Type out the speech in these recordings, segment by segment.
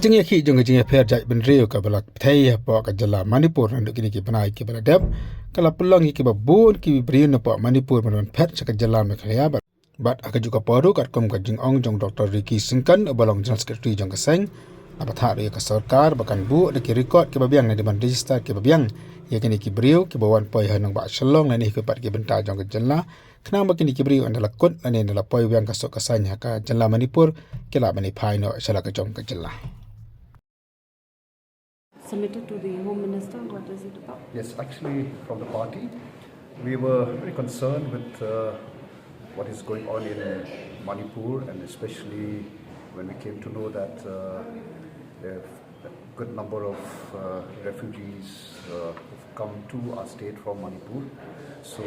jingi jingi pher jai ben rio ka bala thai po ka jala Manipur nan kini ki banai ki bala deb kala pulang ki ba bon ki brio na po Manipur man pher ka jala me khaya ba bat aka juga poru kat kom ka jing ong jong Dr. Ricky Singkan balong general secretary jong ka seng abatha ri ka sarkar bakan bu de ki record ki babiang na deman register ki babiang ya kini ki brio ki bawan poi hanang ba shalong na ni ki pat ki benta jong ka jala knang ba kini ki brio andala kot na ni andala poi biang ka sok ka sanya ka jala Manipur kila bani phai no shala ka jong ka jala submitted to the Home Minister. What is it about? Yes, actually from the party, we were very concerned with what is going on in Manipur, and especially when we came to know that there are a good number of refugees who've come to our state from Manipur. So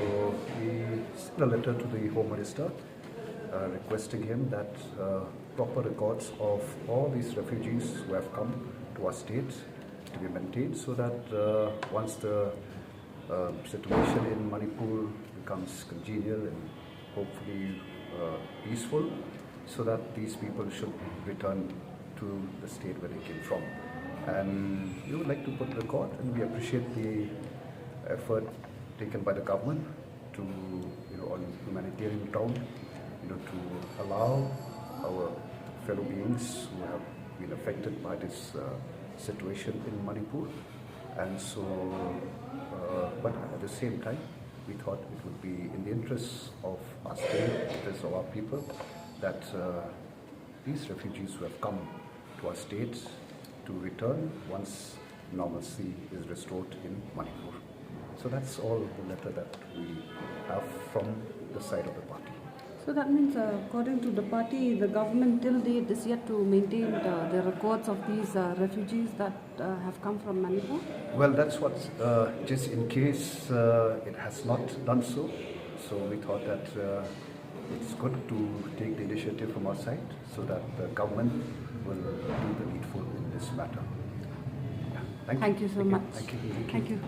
we sent a letter to the Home Minister requesting him that proper records of all these refugees who have come to our state to be maintained, so that once the situation in Manipur becomes congenial and hopefully peaceful, so that these people should return to the state where they came from. And we would like to put record, and we appreciate the effort taken by the government to, on humanitarian ground, to allow our fellow beings who have been affected by this situation in Manipur. And so, but at the same time, we thought it would be in the interests of our state, interests of our people, that these refugees who have come to our state to return once normalcy is restored in Manipur. So that's all the letter that we have from the side of the party. So that means, according to the party, the government till date is yet to maintain the records of these refugees that have come from Manipur? Well, that's what, just in case it has not done so. So we thought that it's good to take the initiative from our side, so that the government will do the needful in this matter. Yeah. Thank you so much. Thank you. Thank you.